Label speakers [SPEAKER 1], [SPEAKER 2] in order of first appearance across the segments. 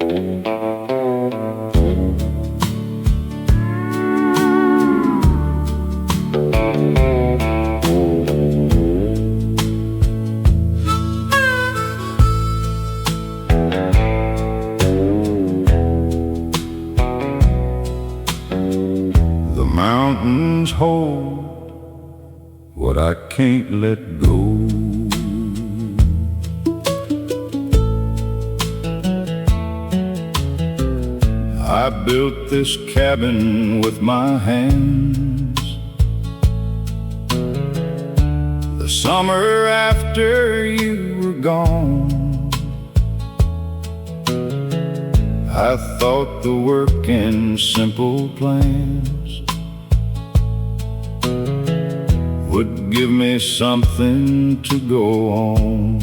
[SPEAKER 1] The mountains hold what I can't let go. I built this cabin with my hands. The summer after you were gone, I thought the work in simple plans would give me something to go on.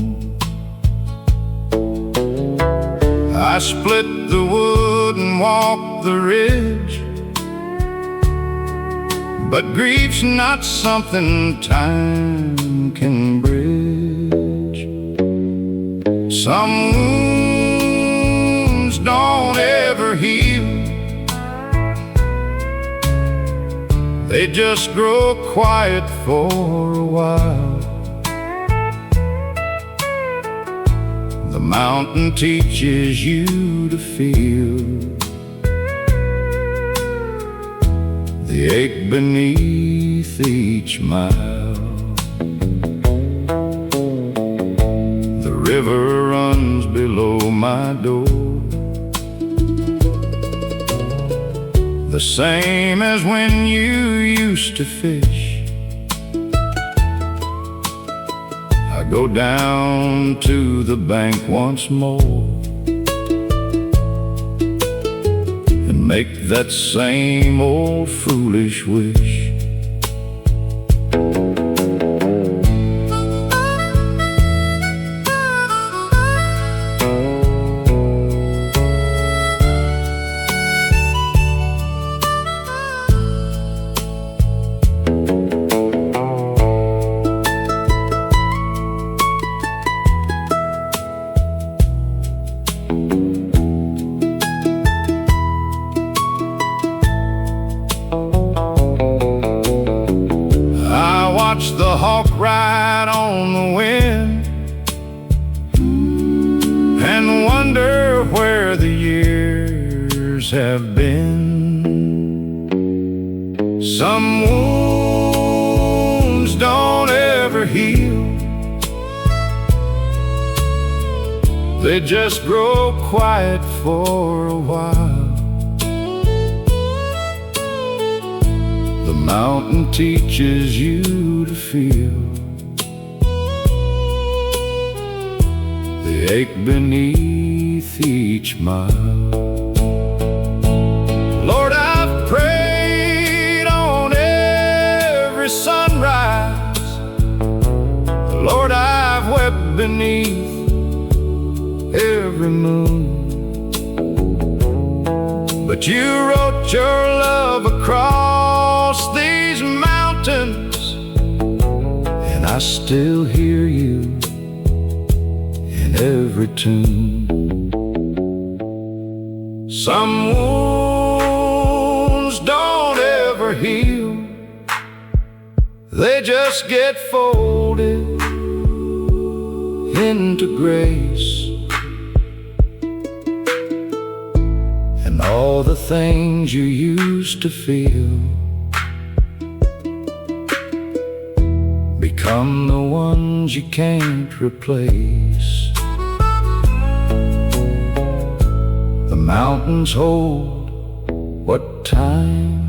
[SPEAKER 1] I split the wood and walked the ridge, but grief's not something time can bridge. Some wounds don't ever heal, they just grow quiet for a while. The mountain teaches you to feel the ache beneath each mile. The river runs below my door, the same as when you used to fish. I go down to the bank once more and make that same old foolish wish. Watch the hawk ride on the wind and wonder where the years have been. Some wounds don't ever heal, they just grow quiet for a while. The mountain teaches you to feel the ache beneath each mile. Lord, I've prayed on every sunrise. Lord, I've wept beneath every moon. But you wrote your love across these mountains, and I still hear you in every tune. Some wounds don't ever heal, they just get folded into grace. And all the things you used to feel become the ones you can't replace. The mountains hold what time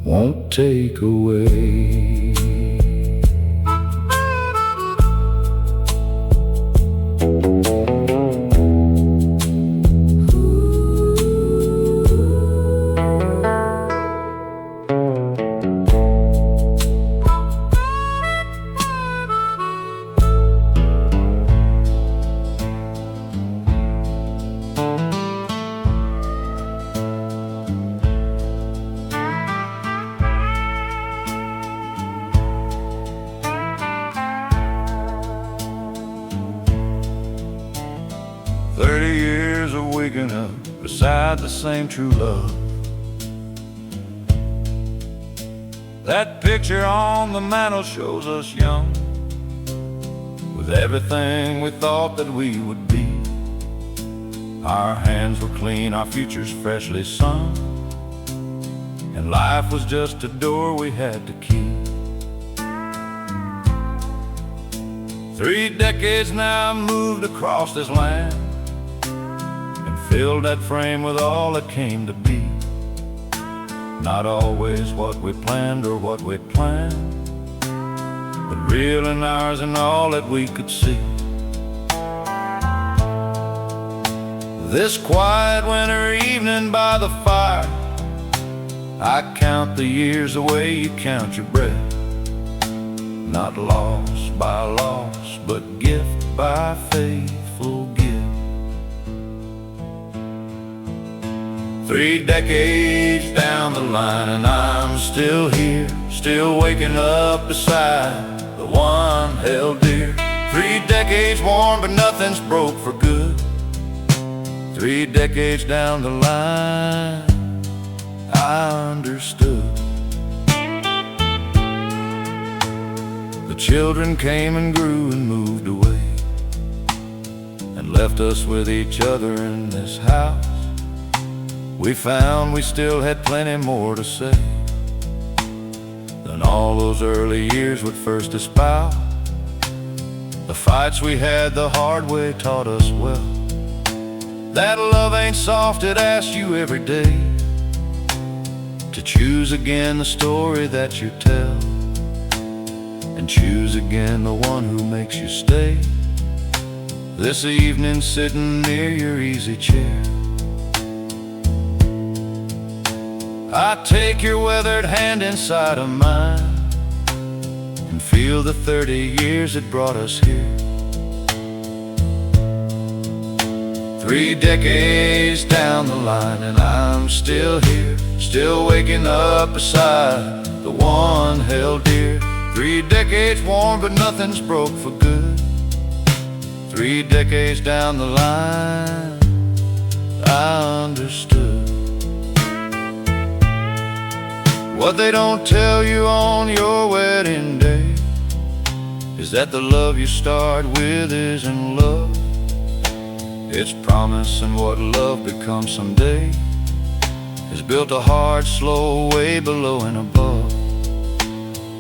[SPEAKER 1] won't take away. years of waking up beside the same true love. That picture on the mantel shows us young, with everything we thought that we would be. Our hands were clean, our futures freshly sung, and life was just a door we had to keep. 3 decades now moved across this land and filled that frame with all that came to be. Not always what we planned or what we planned, but real and ours and all that we could see. This quiet winter evening by the fire, I count the years the way you count your breath. Not loss by loss, but gift by faithful gift. 3 decades down the line and I'm still here, still waking up beside the one held dear. 3 decades worn, but nothing's broke for good. 3 decades down the line, I understood. The children came and grew and moved away, and left us with each other in this house. We found we still had plenty more to say than all those early years would first espouse. The fights we had the hard way taught us well, that love ain't soft, it asks you every day to choose again the story that you tell, and choose again the one who makes you stay. This evening sitting near your easy chair, I take your weathered hand inside of mine and feel the 30 years that brought us here. 3 decades down the line and I'm still here, still waking up beside the one held dear. 3 decades worn, but nothing's broke for good. 3 decades down the line, I understood. What they don't tell you on your wedding day is that the love you start with isn't love. It's promise, and what love becomes someday is built a hard, slow way below and above.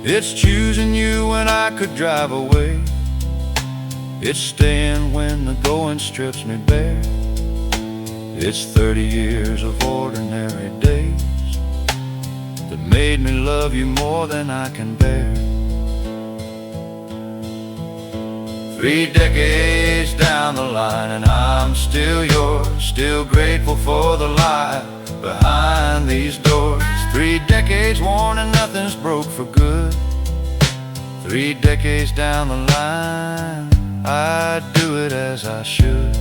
[SPEAKER 1] It's choosing you when I could drive away. It's staying when the going strips me bare. It's 30 years of ordinary days that made me love you more than I can bear. 3 decades down the line and I'm still yours, still grateful for the light behind these doors. 3 decades worn and nothing's broke for good. 3 decades down the line, I'd do it as I should.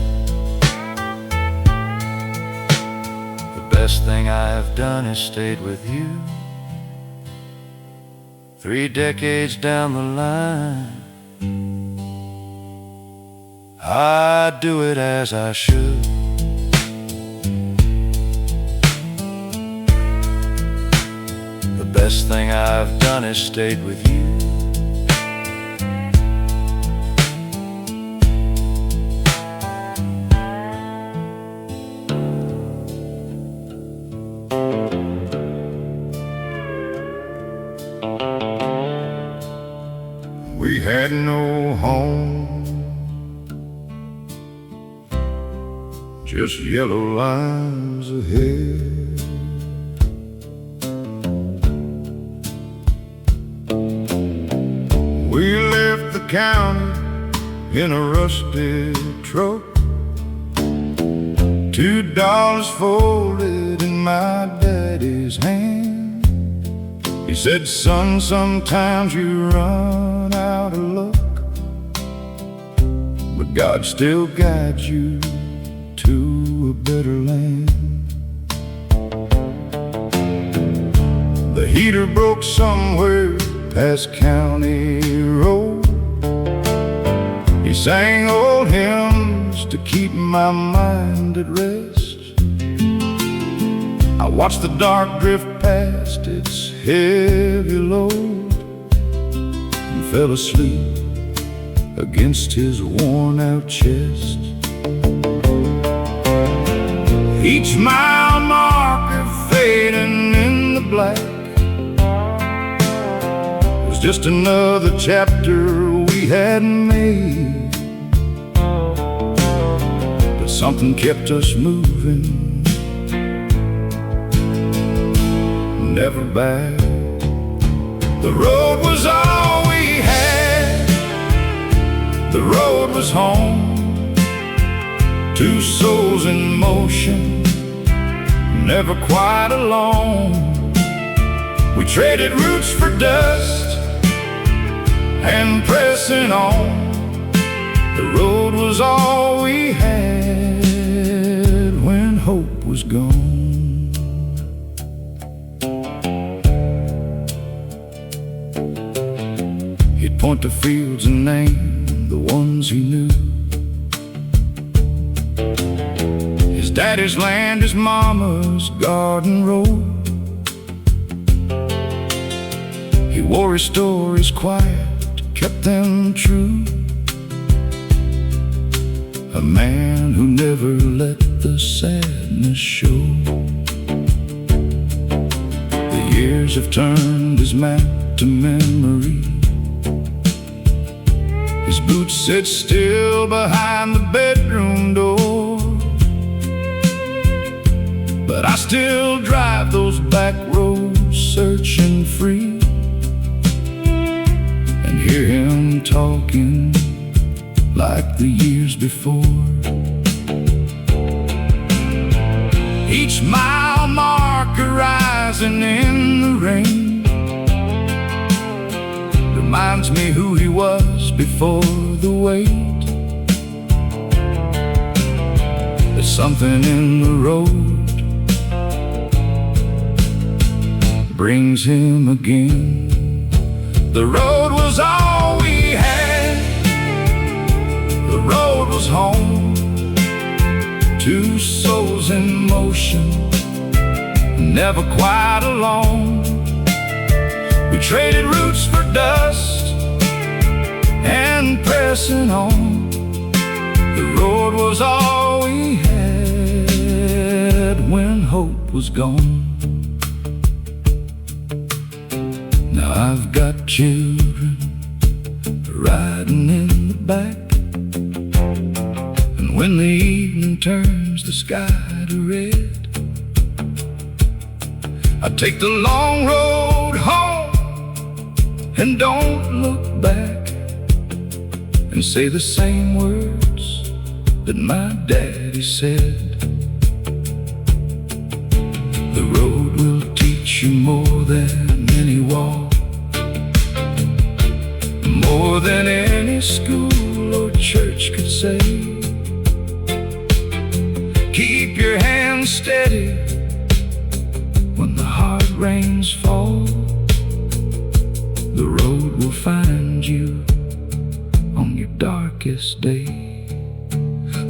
[SPEAKER 1] The best thing I have done is stayed with you. 3 decades down the line, I'd do it as I should. The best thing I've done is stayed with you. We had no home, just yellow lines ahead. We left the county in a rusted truck, $2 folded in my daddy's hand. He said, son, sometimes you run out of luck, but God still guides you to a better land. The heater broke somewhere past County Road. He sang old hymns to keep my mind at rest. I watched the dark drift past its heavy load and fell asleep against his worn-out chest. Each mile marker fading in the black was just another chapter we had made. But something kept us moving, never back. The road was all we had, the road was home. Two souls in motion, never quite alone. We traded roots for dust and pressing on. The road was all we had when hope was gone. He'd point to fields and name the ones he knew. His daddy's land, his mama's garden road. He wore his stories quiet, kept them true. A man who never let the sadness show. The years have turned his map to memory. His boots sit still behind the bedroom door, but I still drive those back roads searching free, and hear him talking like the years before. Each mile marker rising in the rain reminds me who he was before the wait. There's something in the road brings him again. The road was all we had, the road was home. Two souls in motion, never quite alone. We traded roots for dust and pressing on. The road was all we had when hope was gone. Now I've got children riding in the back, and when the evening turns the sky to red, I take the long road home and don't look back, and say the same words that my daddy said. The road will teach you more than any walk, more than any school or church could say. Keep your hands steady when the hard rains fall. The road will find you on your darkest day.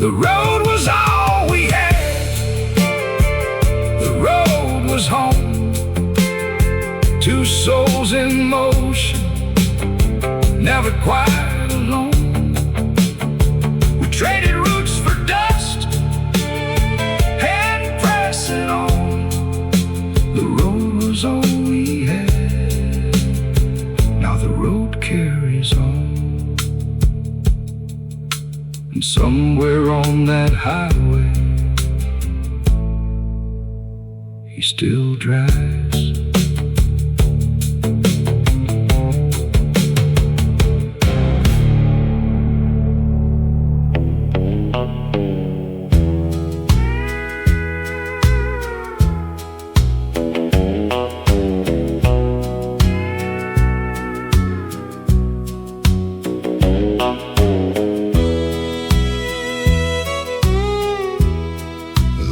[SPEAKER 1] The road was all we had, the road was home. Two souls in motion, never quite alone. We traded roots for dust and pressing on. The road was all we had, now the road carries on. And somewhere on that highway he still drives.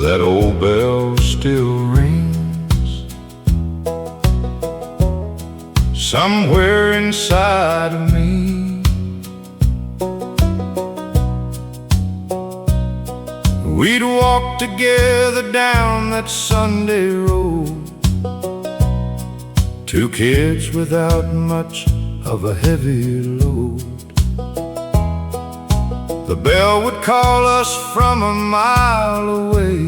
[SPEAKER 1] That old bell still rings somewhere inside of me. walked together down that Sunday road, two kids without much of a heavy load. The bell would call us from a mile away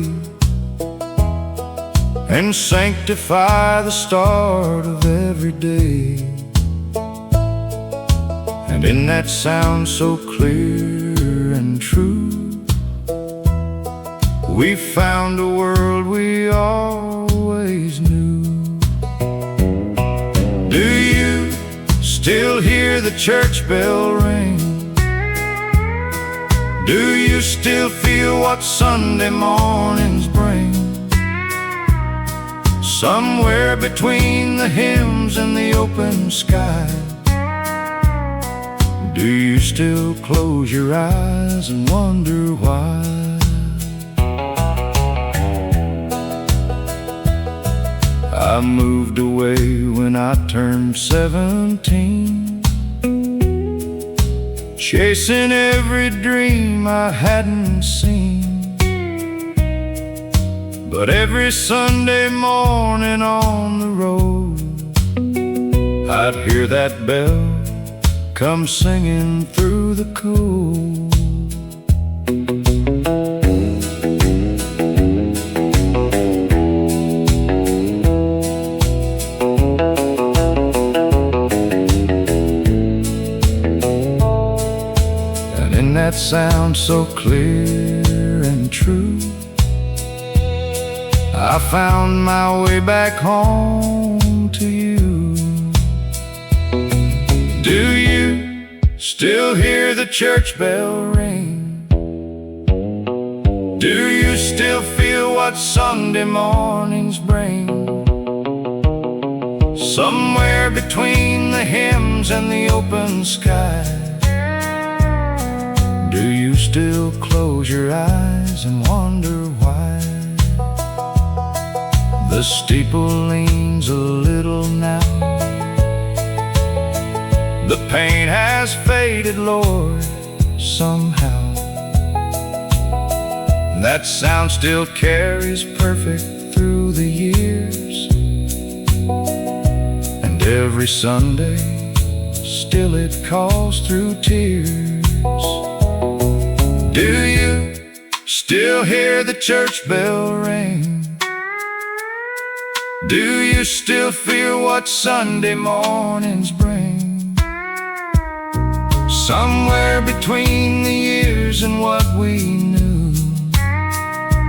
[SPEAKER 1] and sanctify the start of every day. And in that sound so clear and true, we found a world we always knew. Do you still hear the church bell ring? Do you still feel what Sunday mornings bring? Somewhere between the hymns and the open sky, do you still close your eyes and wonder why? I moved away when I turned 17, chasing every dream I hadn't seen. But every Sunday morning on the road, I'd hear that bell come singing through the cold. And in that sound so clear and true, I found my way back home to you. Do you still hear the church bell ring? Do you still feel what Sunday mornings bring? Somewhere between the hymns and the open sky, do you still close your eyes and wonder why? The steeple leans a little now, the paint has faded, Lord, somehow. That sound still carries perfect through the years, and every Sunday still it calls through tears. Do you still hear the church bell ring? Do you still feel what Sunday mornings bring? Somewhere between the years and what we knew,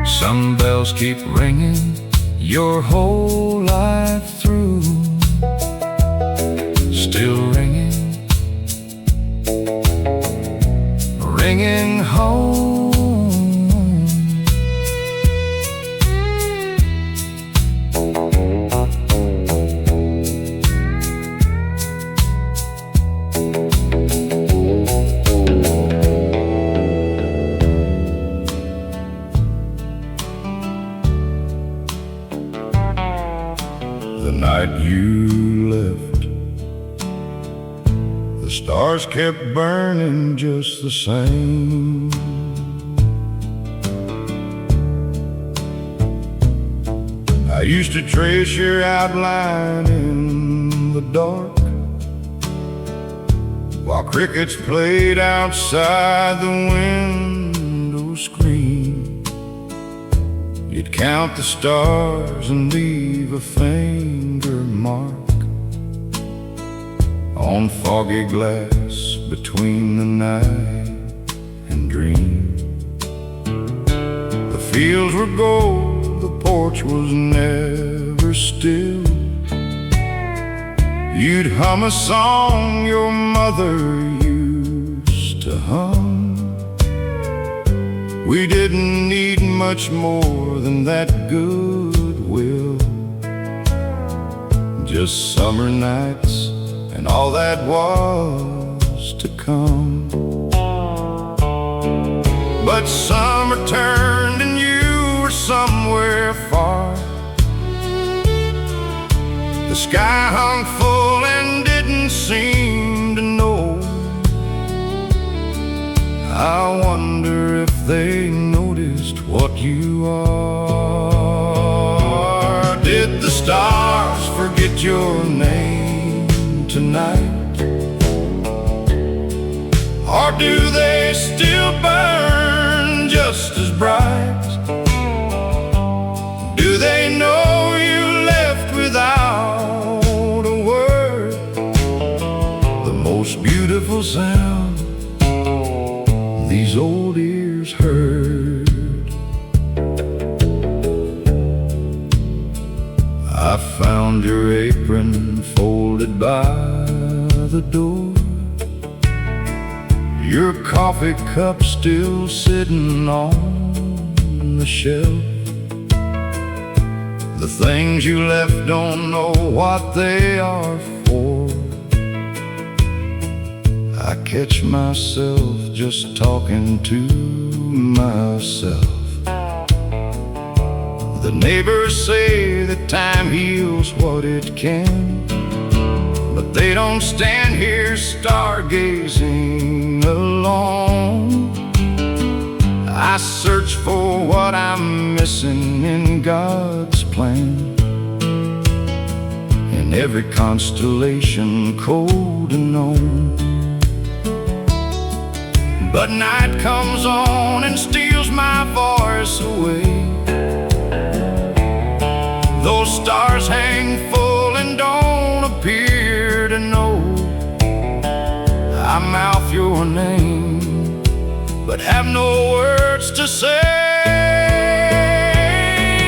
[SPEAKER 1] some bells keep ringing your whole life through. Still ringing, ringing home. The night you left, the stars kept burning just the same. I used to trace your outline in the dark, while crickets played outside the window screen. You'd count the stars and leave a finger mark on foggy glass between the night and dream. The fields were gold, the porch was never still. You'd hum a song your mother used to hum. We didn't need much more than that goodwill, just summer nights and all that was to come. But summer turned and you were somewhere far. The sky hung full and didn't seem to know. I wonder if they noticed what you you are. Did the stars forget your name tonight? Or do they still burn just as bright? Do they know you left without a word? The most beautiful sound these old ears heard. I found your apron folded by the door, your coffee cup still sitting on the shelf. The things you left don't know what they are for. I catch myself just talking to myself. The neighbors say that time heals what it can, but they don't stand here stargazing alone. I search for what I'm missing in God's plan, in every constellation cold and known. But night comes on and steals my voice away. Those stars hang full and don't appear to know. I mouth your name, but have no words to say.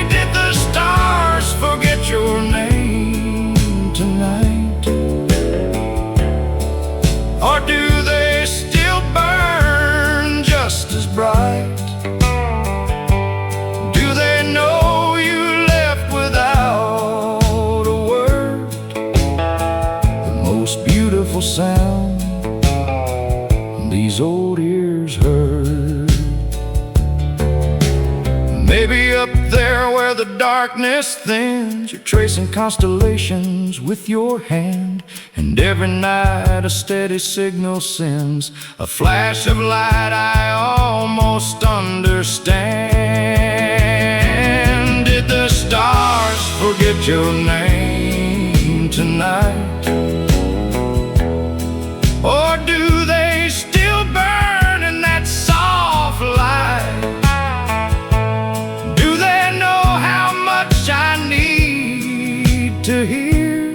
[SPEAKER 1] Did the stars forget your name tonight? Or do they still burn just as bright? Do they know you left without a word? The most beautiful sound these old ears heard. Maybe up there where the darkness thins, you're tracing constellations with your hand. And every night a steady signal sends a flash of light I almost understand. Did the stars forget your name tonight? Or do they still burn in that soft light? Do they know how much I need to hear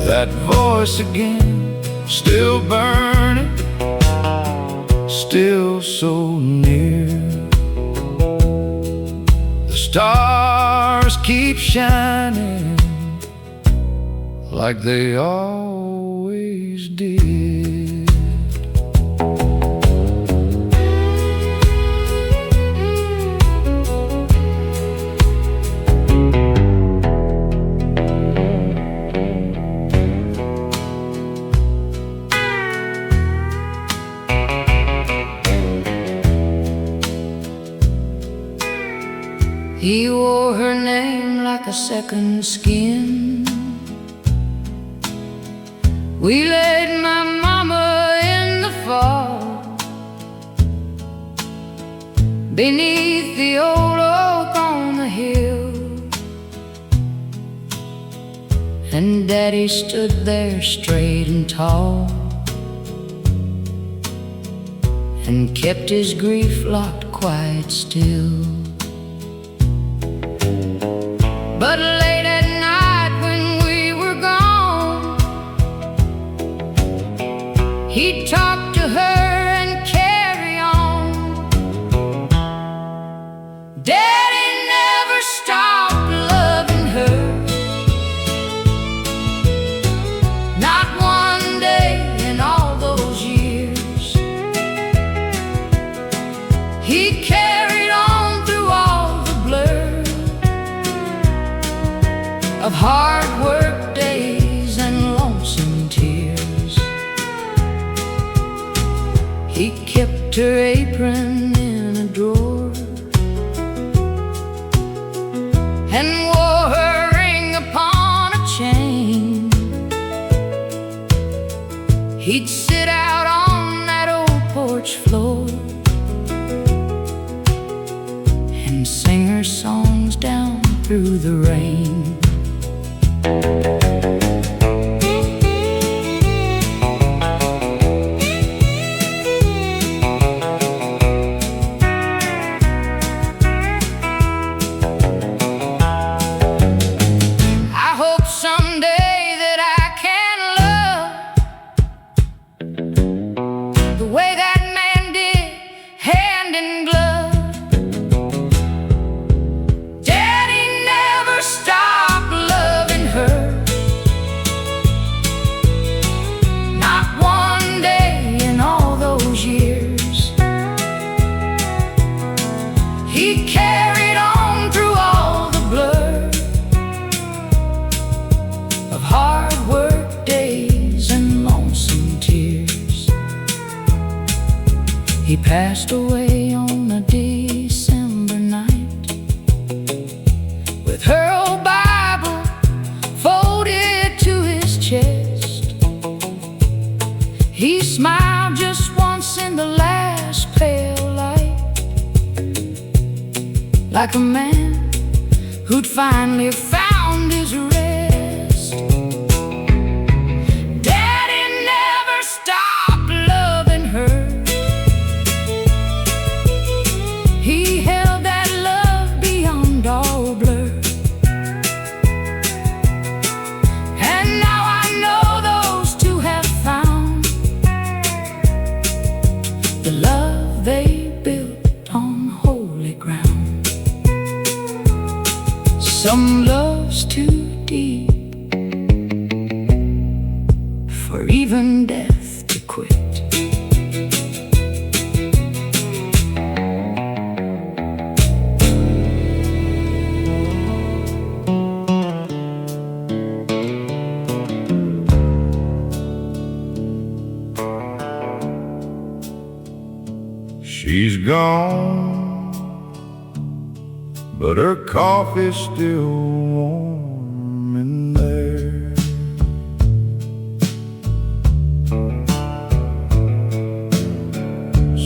[SPEAKER 1] that voice again, still burning, still so near? The stars keep shining like they always did.
[SPEAKER 2] He wore her name like a second skin. We laid my mama in the fall beneath the old oak on the hill, and Daddy stood there straight and tall and kept his grief locked quite still. But late at night when we were gone, he'd talk to her and carry on. Daddy never stopped loving her, not one day in all those years. He carried on through all the blur of hard work days and lonesome tears. He kept her apron in a drawer and wore her ring upon a chain. He'd sit out on that old porch floor and sing her songs down through the rain. I hope someday that I can love the way that man did, hand in glove. Daddy never stopped loving her, not one day in all those years. He carried on through all the blur of hard work days and lonesome tears. He passed away on a December night, with her old Bible folded to his chest. He smiled just once in the last pale light, like a man who'd finally found his rest. Daddy never stopped loving her. He held that love beyond all blur. And now I know those two have found the love they built on holy ground. Some love's too deep for even death to quit.
[SPEAKER 1] She's gone, but her coffee's still warm in there.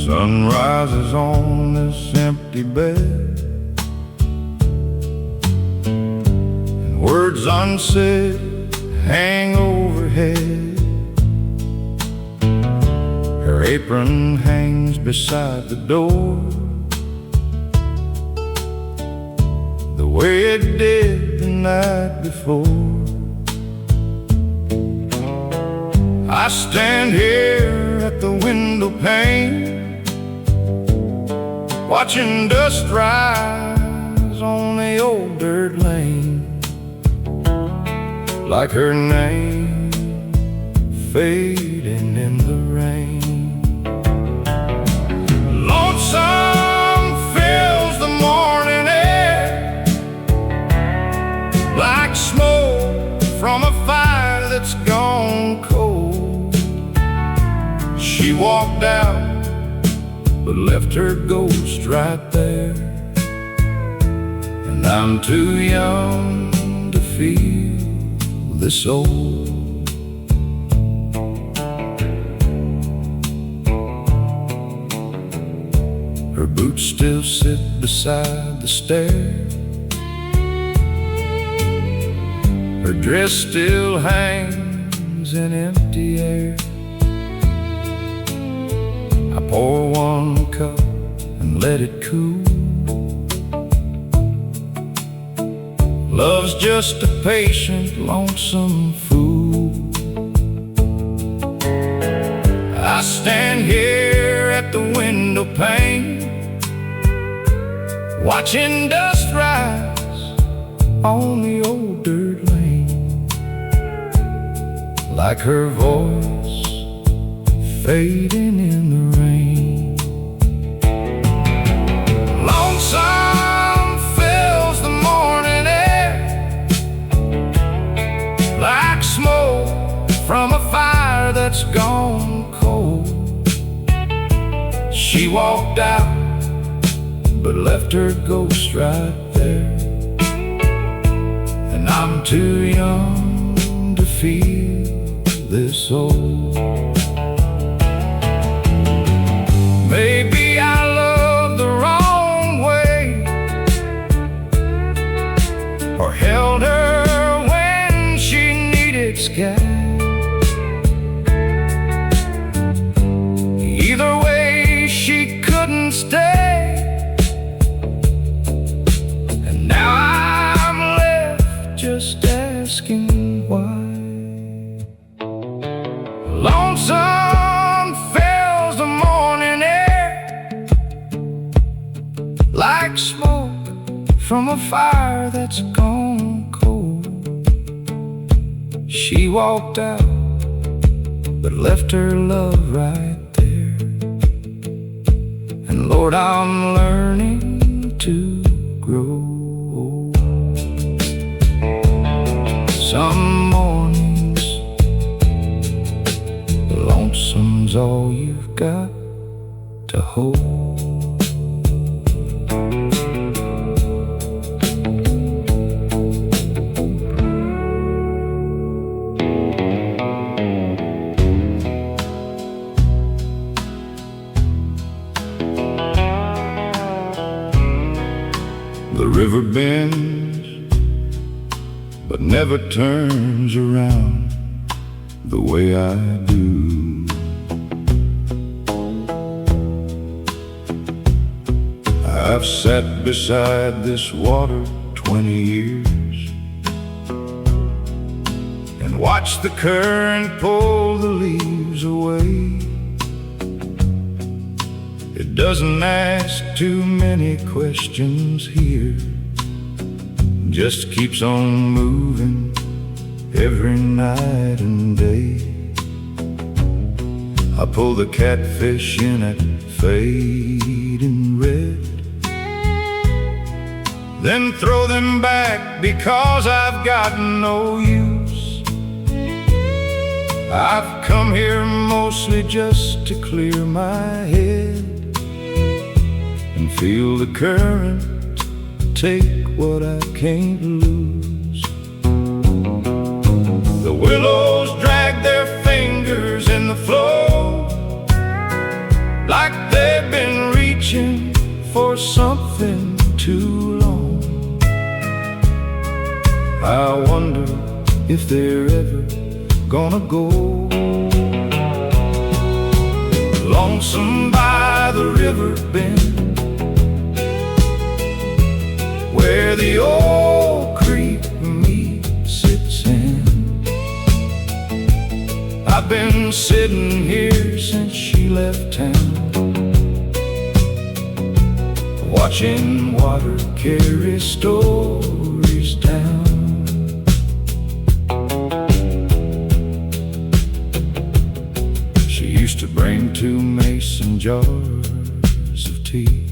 [SPEAKER 1] Sun rises on this empty bed, and words unsaid hang overhead. Her apron hangs beside the door, the way it did the night before. I stand here at the window pane, watching dust rise on the old dirt lane, like her name fading in the rain. Lonesome fills the morning air, like smoke from a fire that's gone cold. She walked out, but left her ghost right there, and I'm too young to feel this old. Her boots still sit beside the stair, her dress still hangs in empty air. I pour one cup and let it cool. Love's just a patient, lonesome fool. I stand here at the window pane, watching dust rise on the old dirt lane, like her voice fading in the rain. Lonesome fills the morning air, like smoke from a fire that's gone cold. She walked out, but left her ghost right there, and I'm too young to feel this old. Maybe I love the wrong way, cat. Either way, she couldn't stay, and now I'm left just asking why. Lonesome fills the morning air like smoke from a fire that's gone cold. She walked out but left her love right there. And Lord, I'm learning to grow old. Some mornings lonesome's all you've got to hold. The river bends, but never turns around the way I do. I've sat beside this water 20 years and watched the current pull the leaves away. It doesn't ask too many questions here, just keeps on moving every night and day. I pull the catfish in at fading red, then throw them back because I've got no use. I've come here mostly just to clear my head and feel the current take what I can't lose. The willows drag their fingers in the flow like they've been reaching for something too long. I wonder if they're ever gonna go. Lonesome by the river bend, where the old creek meets its end. I've been sitting here since she left town, watching water carry stories down. She used to bring 2 mason jars of tea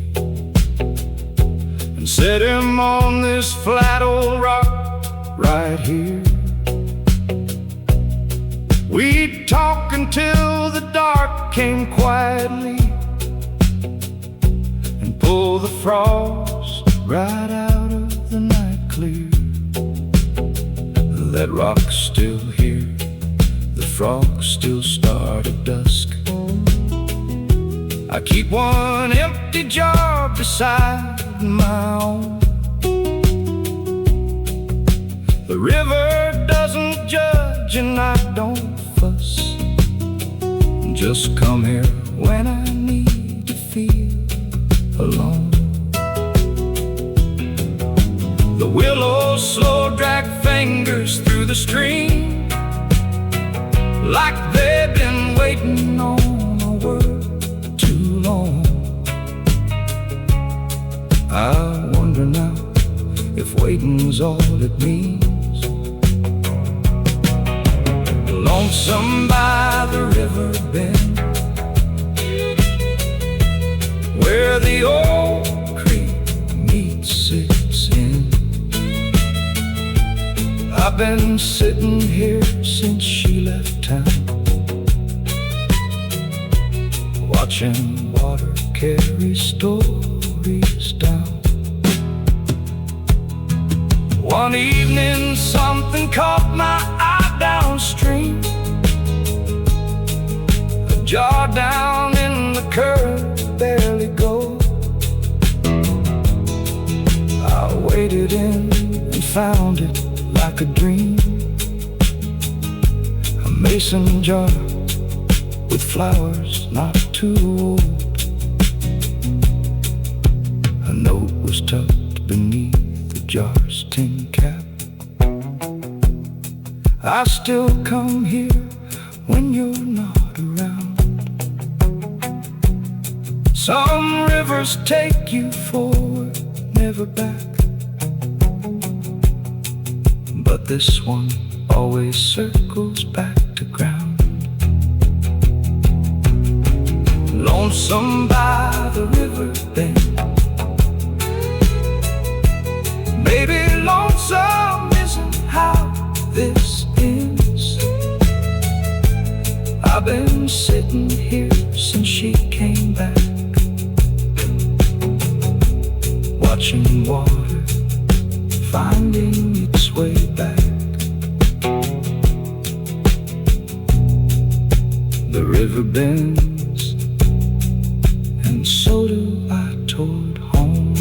[SPEAKER 1] and set him on this flat old rock right here. We'd talk until the dark came quietly and pull the frost right out of the night clear. That rock's still here, the frogs still start at dusk. I keep one empty jar beside my own. The river doesn't judge and I don't fuss, just come here when I need to feel alone. The willows slow drag fingers through the stream like they've been waiting on a word too long. I wonder now if waiting's all it means. Lonesome by the river bend, where the old creek meets its end. I've been sitting here since she left town, watching water carry stories down. One evening something caught my eye downstream, a jar down in the current barely goes. I waded in and found it like a dream, mason jar with flowers not too old. A note was tucked beneath the jar's tin cap. I still come here when you're not around. Some rivers take you forward, never back, but this one always circles back to ground. Lonesome by the river bend, maybe lonesome isn't how this ends. I've been sitting here since she came back, watching water finding its way back. The river bends, and so do I toward home.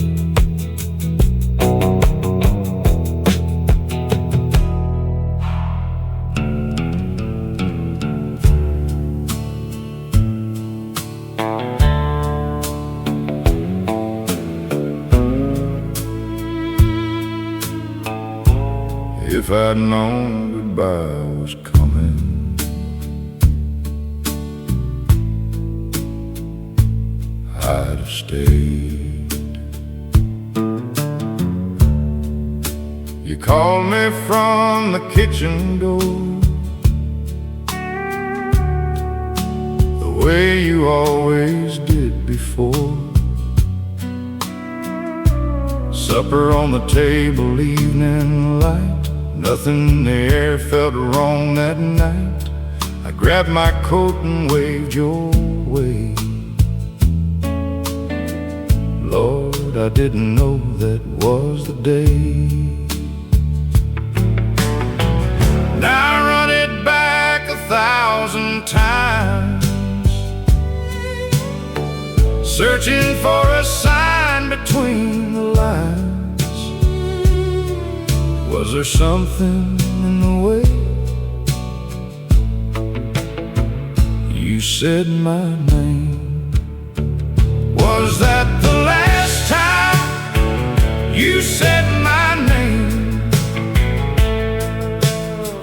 [SPEAKER 1] If I'd known goodbye was coming, I'd have stayed. You called me from the kitchen door, the way you always did before. Supper on the table, evening light, nothing in the air felt wrong that night. I grabbed my coat and waved your way. Lord, I didn't know that was the day. Now I run it back 1,000 times, searching for a sign between the lines. Was there something in the way you said my name? Was that the last time you said my name?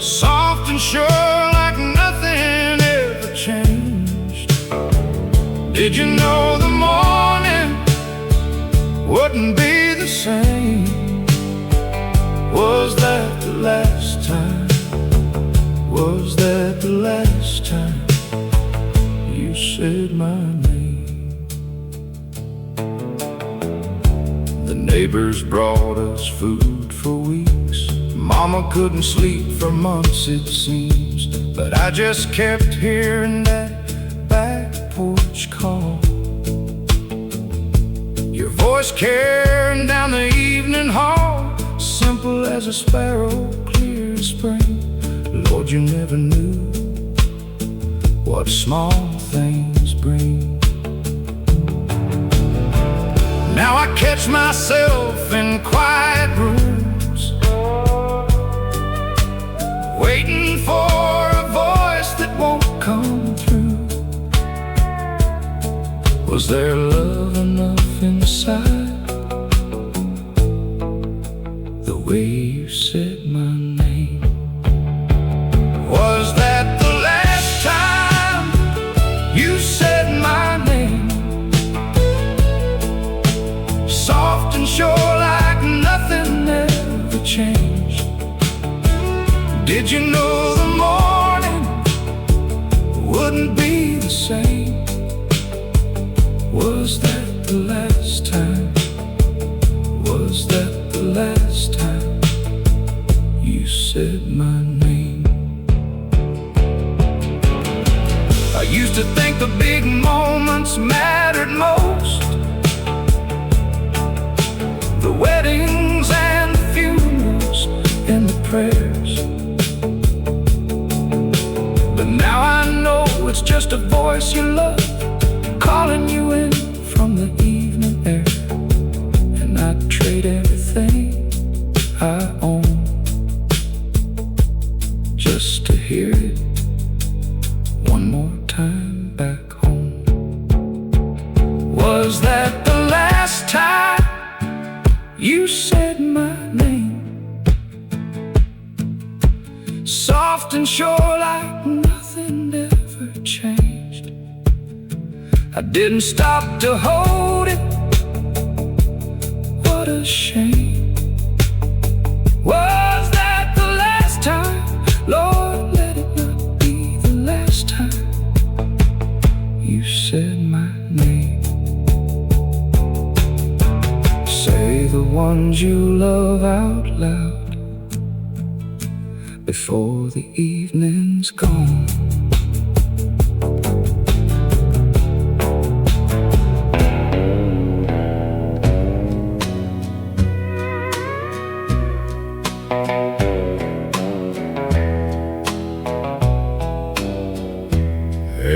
[SPEAKER 1] Soft and sure like nothing ever changed. Did you know the morning wouldn't be the same? Was that the last time? Was that the last time you said my name? The neighbors brought us food for weeks. Mama couldn't sleep for months, it seems. But I just kept hearing that back porch call, your voice carrying down the evening hall, simple as a sparrow, clear as spring. Lord, you never knew what small things bring. Now I catch myself in quiet rooms, waiting for a voice that won't come through. Was there love enough inside the way you said my name? Was that the last time you said my name? Soft and sure like nothing ever changed. Did you know the morning wouldn't be the same? Was that the last time? Was that the last time you said my name? I used to think the big moments mattered most, the weddings and the funerals and the prayers. But now I know it's just a voice you love, calling you in from the evening air. And I'd trade everything I own just to hear it you said my name, soft and sure like nothing ever changed. I didn't stop to hold it, what a shame. Was that the last time? Lord, let it not be the last time you said my name. Say the ones you love out loud before the evening's gone.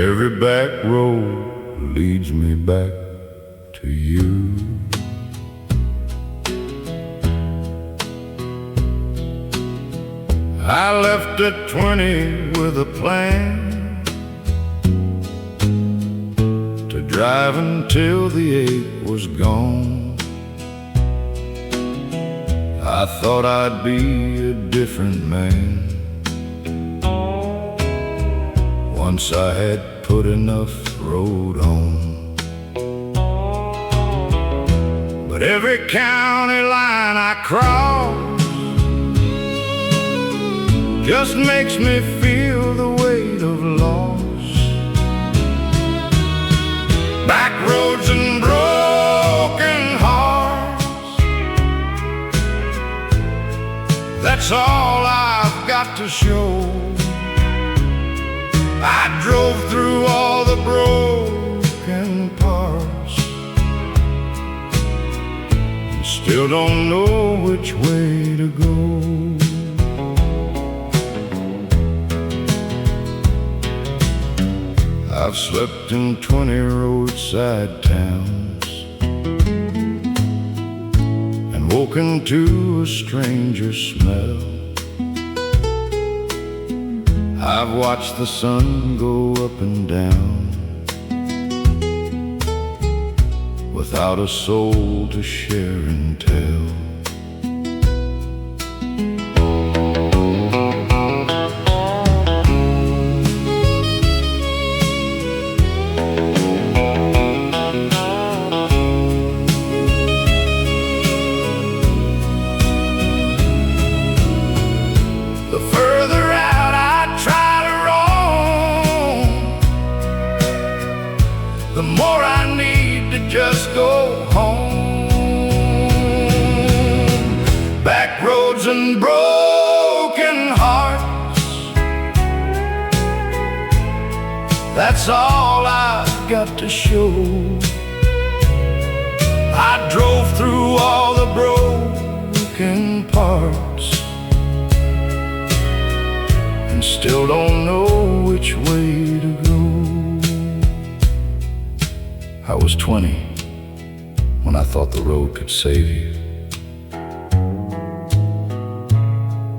[SPEAKER 1] Every back road leads me back to you. I left at 20 with a plan to drive until the 8 was gone. I thought I'd be a different man once I had put enough road on. But every county line I cross just makes me feel the weight of loss. Back roads and broken hearts, that's all I've got to show. I drove through all the broken parts and still don't know which way to go. I've slept in 20 roadside towns and woken to a stranger's smell. I've watched the sun go up and down without a soul to share and tell. The further out I try to roam, the more I need to just go home. Back roads and broken hearts, that's all I've got to show. I drove through all the broken parts and still don't know which way to go. I was 20 when I thought the road could save you,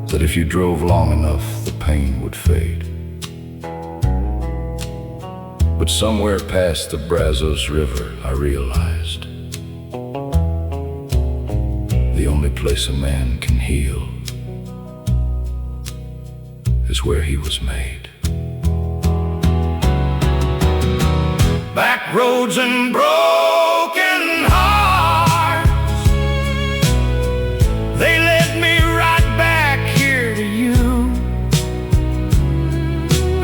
[SPEAKER 1] that if you drove long enough the pain would fade. But somewhere past the Brazos River I realized the only place a man can heal is where he was made. Back roads and broken hearts, they led me right back here to you.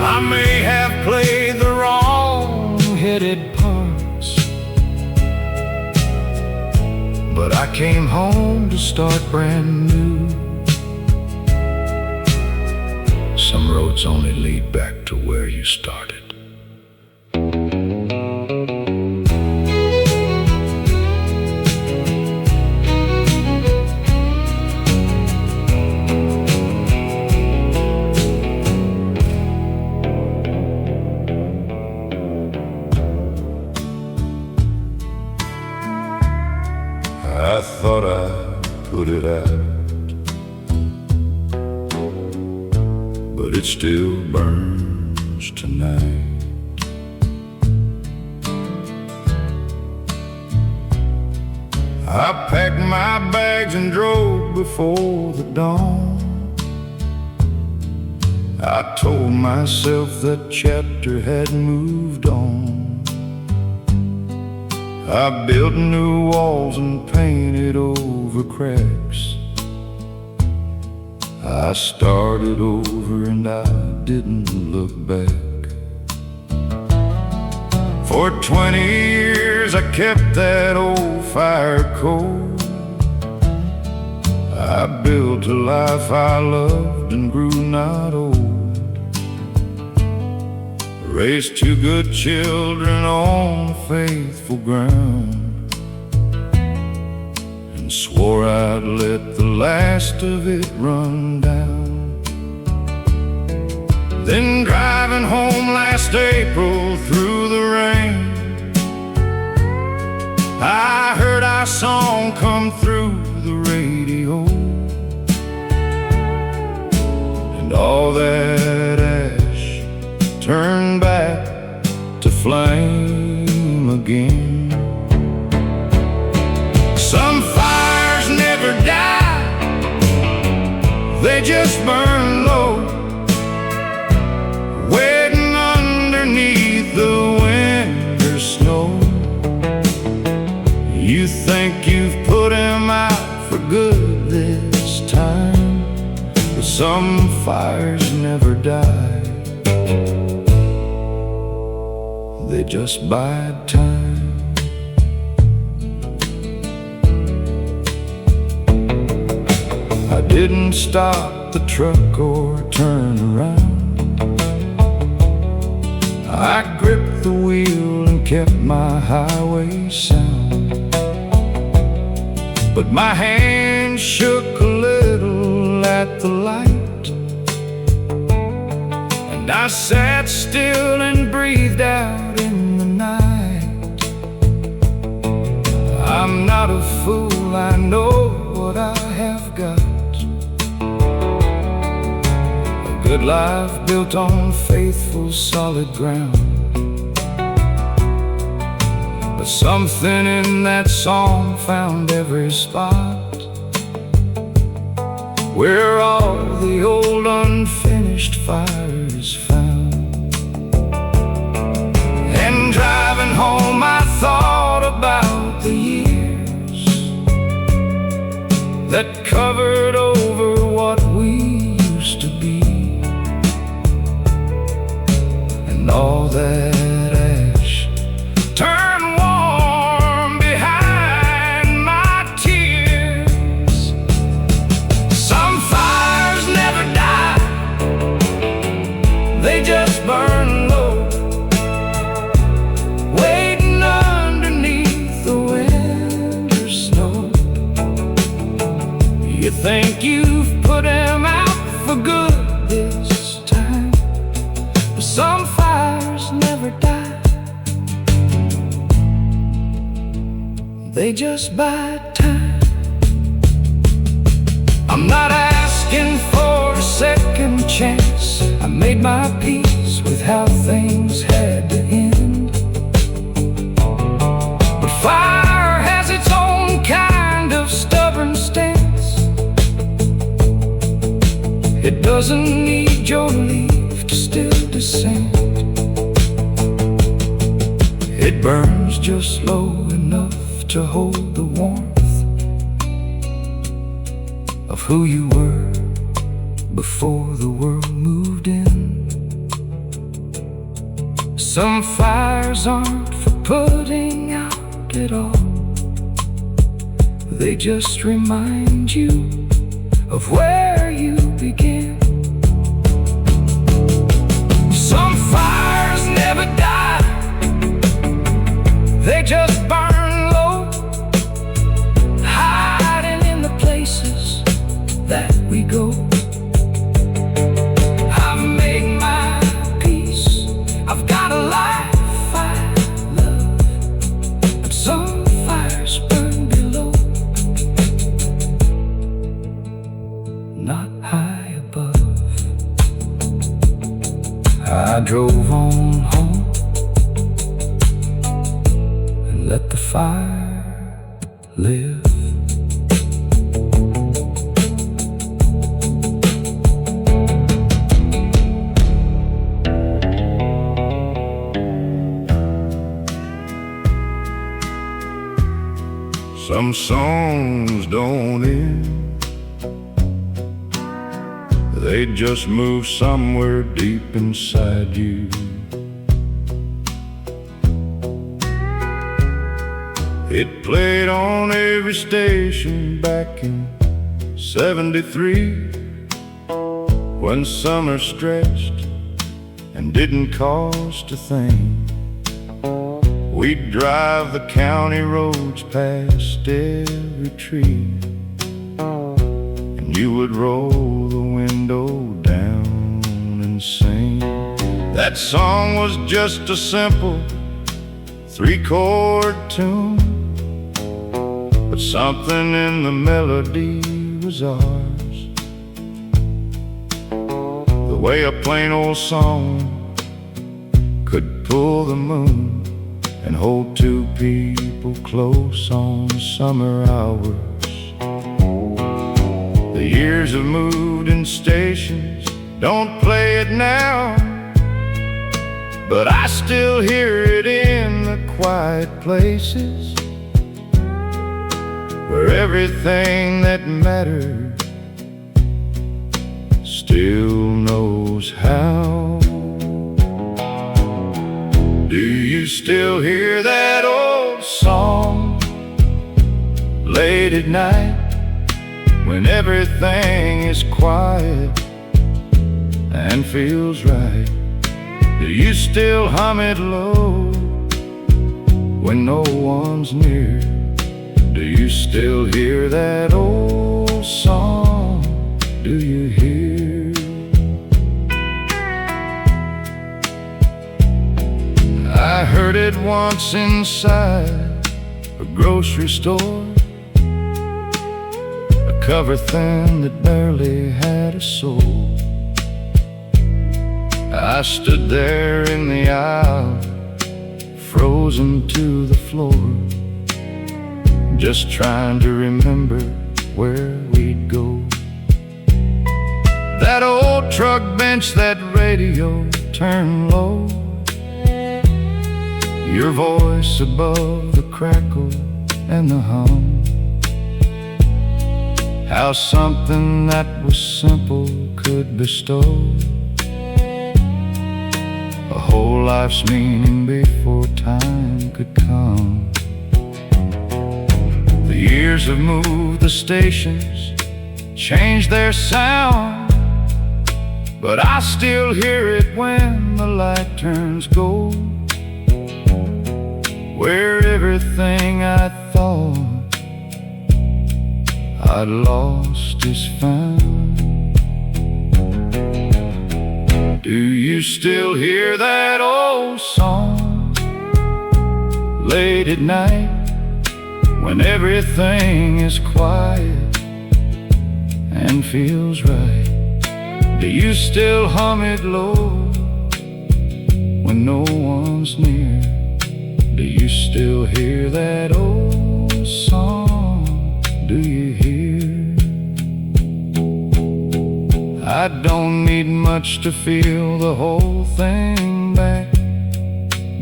[SPEAKER 1] I may have played the wrong-headed parts, but I came home to start brand new. Some roads only lead back to where you started. I thought I'd put it out, but it still burns tonight. I packed my bags and drove before the dawn. I told myself that chapter had moved on. I built new walls and painted over cracks. I started over and I didn't look back. For 20 years I kept that old fire cold. I built a life I loved and grew not old. Raised two good children on faithful ground, and swore I'd let the last of it run down. Then driving home last April through the rain, I heard our song come through the radio, and all that ash turned back to flame again. Some fires never die, they just burn low, waiting underneath the winter snow. You think you've put him out for good this time, but some fires never die, they just bide time. I didn't stop the truck or turn around. I gripped the wheel and kept my highway sound, but my hand shook a little at the light, and I sat still and breathed out in the night. I'm not a fool, I know what I have got, a good life built on faithful solid ground. But something in that song found every spot where all the old unfinished fires found. And driving home I thought about the years that covered over what we used to be, and all that ash turned warm behind my tears. Some fires never die, they just burn low, waiting underneath the winter snow. You think you've put him out for good this time, but some fires never die, they just bide time. I'm not asking for a second chance, I made my peace with how things had to end. But fire has its own kind of stubborn stance. It doesn't need your leave to still descend. It burns just low enough to hold the warmth of who you were before the world moved in. Some fires aren't for putting out at all, they just remind you of where you began. Some fires never die, they just burn low, hiding in the places that we go. I've made my peace, I've got a life I love, but some fires burn below, not high above. I drove on home and let the fire live. songs don't end, they just move somewhere deep inside you. It played on every station back in '73, when summer stretched and didn't cost a thing. We'd drive the county roads past every tree, and you would roll the window down and sing. That song was just a simple 3-chord tune, but something in the melody was ours. The way a plain old song could pull the moon and hold two people close on summer hours. The years have moved and stations don't play it now, but I still hear it in the quiet places where everything that mattered still knows how. Do you still hear that old song late at night when everything is quiet and feels right? Do you still hum it low when no one's near? Do you still hear that old song? Do you hear? I heard it once inside a grocery store, a cover thin that barely had a soul. I stood there in the aisle, frozen to the floor, just trying to remember where we'd go. That old truck bench, that radio turned low, your voice above the crackle and the hum. How something that was simple could bestow a whole life's meaning before time could come. The years have moved the stations, changed their sound, but I still hear it when the light turns gold, where everything I thought I'd lost is found. Do you still hear that old song late at night when everything is quiet and feels right? Do you still hum it low when no one's near? Do you still hear that old song? Do you hear? I don't need much to feel the whole thing back,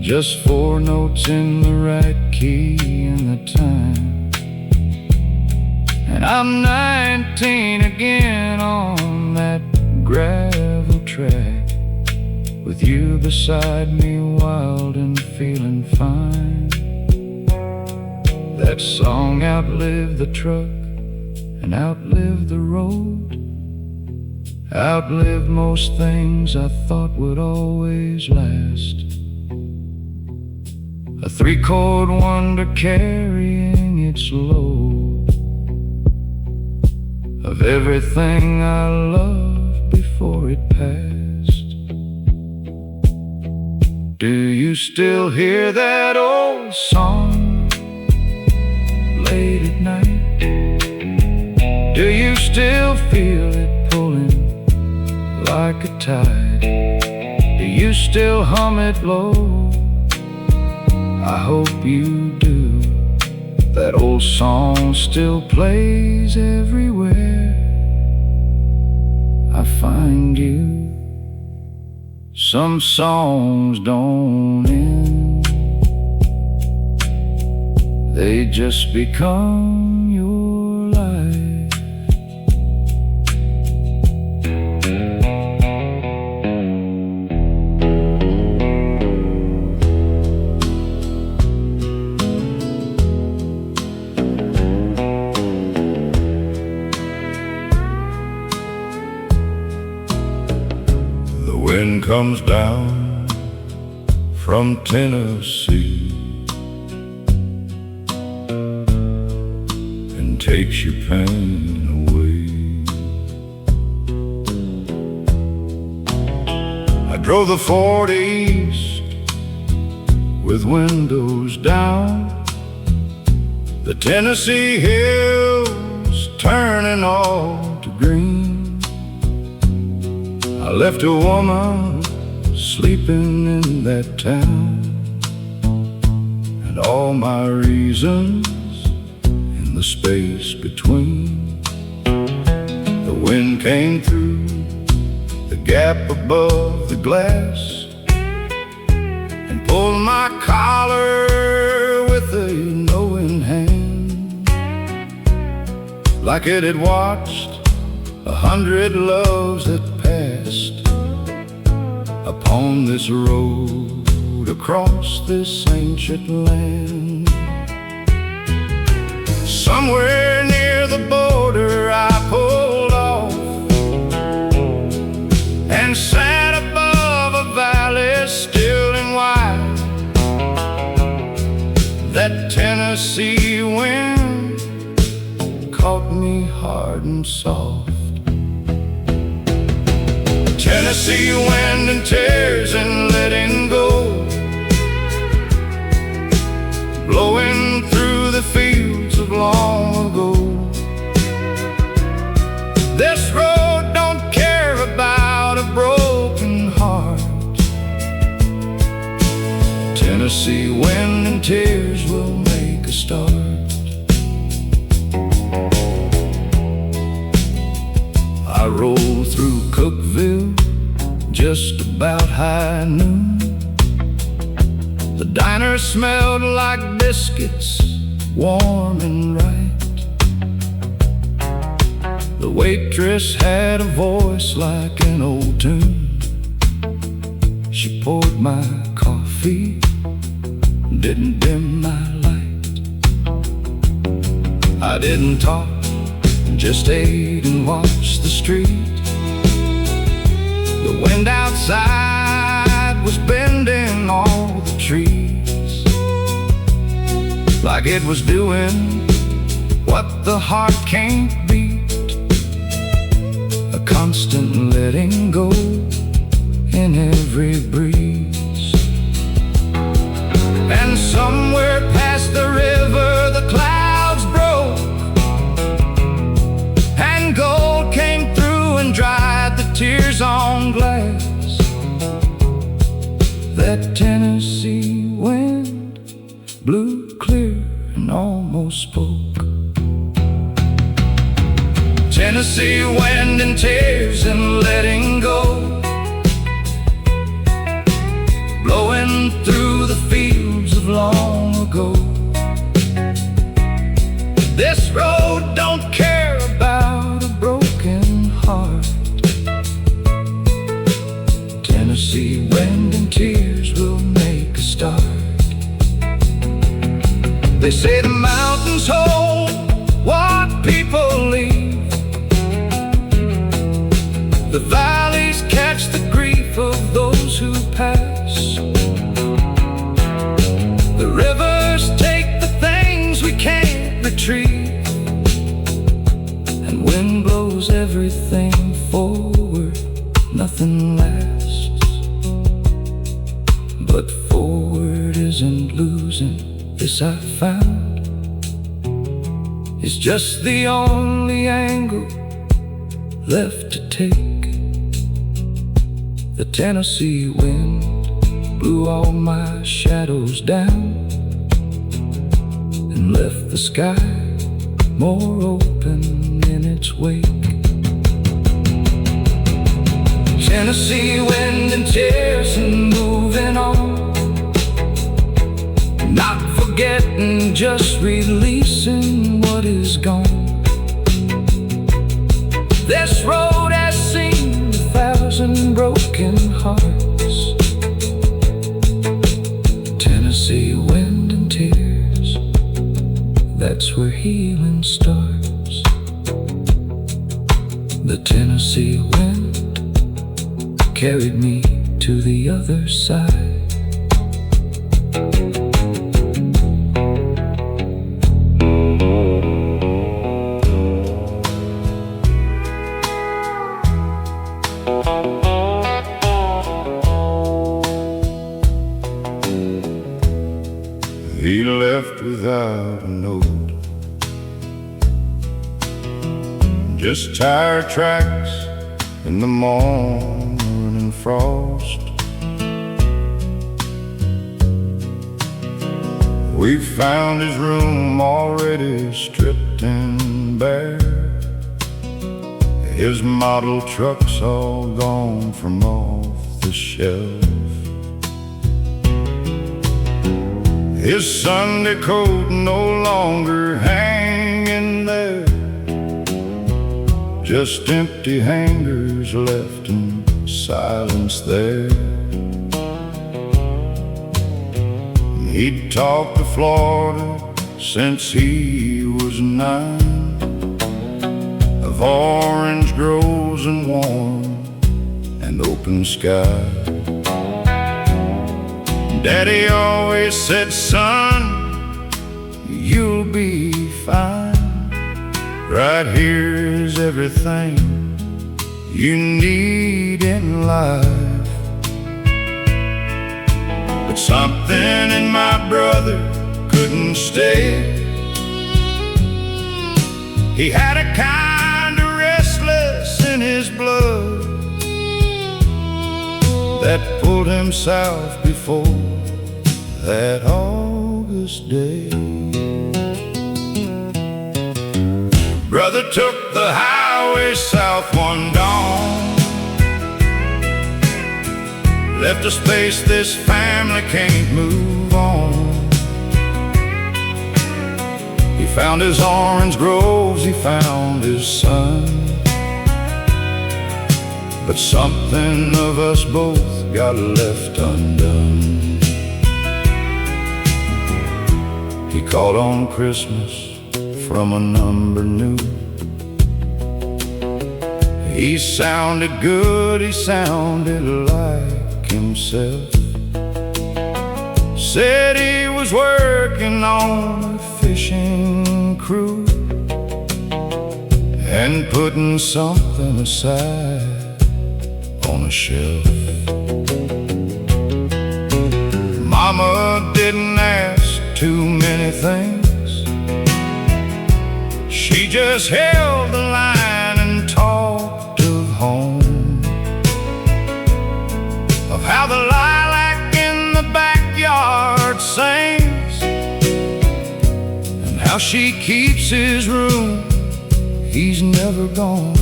[SPEAKER 1] just 4 notes in the right key and the time. And I'm 19 again on that gravel track, with you beside me, wild and feeling fine. That song outlived the truck and outlived the road, outlived most things I thought would always last. A 3-chord wonder carrying its load of everything I loved before it passed. Do you still hear that old song late at night? Do you still feel it pulling like a tide? Do you still hum it low? I hope you do. That old song still plays everywhere I find you. Some songs don't end, they just become your life. The wind comes down from Tennessee and takes your pain away. I drove the Ford East with windows down, the Tennessee hills turning all to green. I left a woman sleeping in that town, and all my reasons in the space between. The wind came through the gap above the glass and pulled my collar with a knowing hand, like it had watched 100 loves that passed upon this road across this ancient land. Somewhere near the border I pulled off and sat above a valley still and wide. That Tennessee wind caught me hard and soft. Tennessee wind and tears and letting go, blowing through the fields of long ago. This road don't care about a broken heart. Tennessee wind and tears will make a start. I rolled through Cookeville just about high noon. The diner smelled like biscuits, warm and right. The waitress had a voice like an old tune. She poured my coffee, didn't dim my light. I didn't talk, just ate and watched the street. The wind outside was bending all the trees, like it was doing what the heart can't beat. A constant letting go in every breeze. And somewhere past the river the clouds broke, and gold came through and dried the tears on glass. That Tennessee wind blew clear and almost spoke. Tennessee wind and tears and letting go, blowing through the fields of long ago. This road don't care about a broken heart. Tennessee wind and tears will make a start. They say the mountains hold what people leave. The valleys catch the grief of those who pass. The rivers take the things we can't retrieve, and wind blows everything forward, nothing lasts. But forward isn't losing, this I found. It's just the only angle left to take. The Tennessee wind blew all my shadows down and left the sky more open in its wake. Tennessee wind and tears and moving on, not forgetting
[SPEAKER 2] forgetting, just releasing what is gone. This road has seen 1,000 broken hearts, Tennessee wind and tears, that's where healing starts. The Tennessee wind carried me to the other side.
[SPEAKER 1] He left without a note, just tire tracks in the morning frost. We found his room already stripped and bare, his model truck's all gone from off the shelf. His Sunday coat no longer hanging there, just empty hangers left in silence there. He'd talked to Florida since he was 9, of orange groves and warm and open sky. Daddy always said, son, you'll be fine. Right here is everything you need in life. But something in my brother couldn't stay. He had a kind of restless in his blood that pulled him south before that August day. Brother took the highway south one dawn, left a space this family can't move on. He found his orange groves, he found his son, but something of us both got left undone. He called on Christmas from a number new. He sounded good, he sounded like himself. Said he was working on a fishing crew and putting something aside on a shelf. Mama didn't ask too many things, she just held the line and talked of home, of how the lilac in the backyard sings, and how she keeps his room, he's never gone.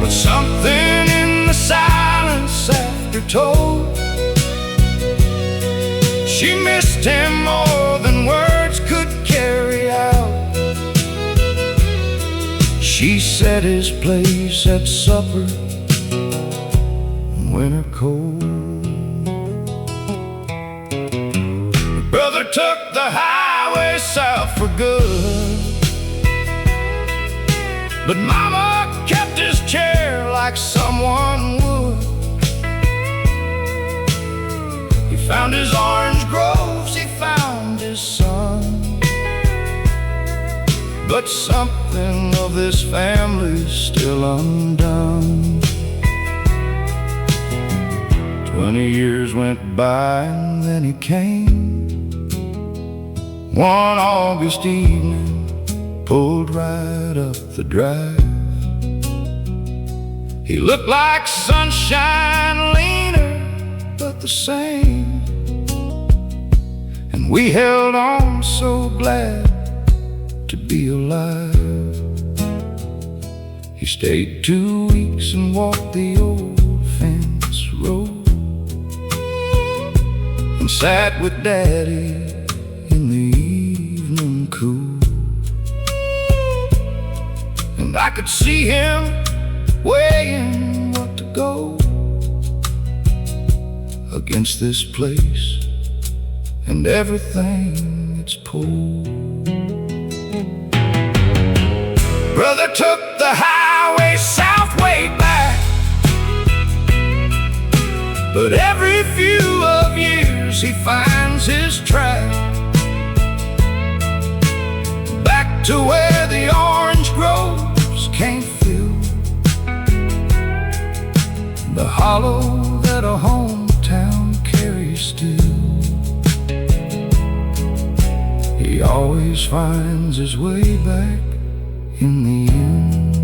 [SPEAKER 1] But something in the silence after told, she missed him more than words could carry out. She set his place at supper in winter cold. Brother took the highway south for good, but Mama kept his chair like someone would. He found his orange groves, he found his son, but something of this family's still undone. 20 years went by and then he came. One August evening, pulled right up the drive. He looked like sunshine, leaner but the same, and we held on, so glad to be alive. He stayed 2 weeks and walked the old fence road, and sat with Daddy in the evening cool. And I could see him weighing what to go against this place and everything it's pulled. Brother took the highway south way back, but every few of years he finds his track back to where the orange groves can't fill the hollow that a hometown carries still. He always finds his way back in the end.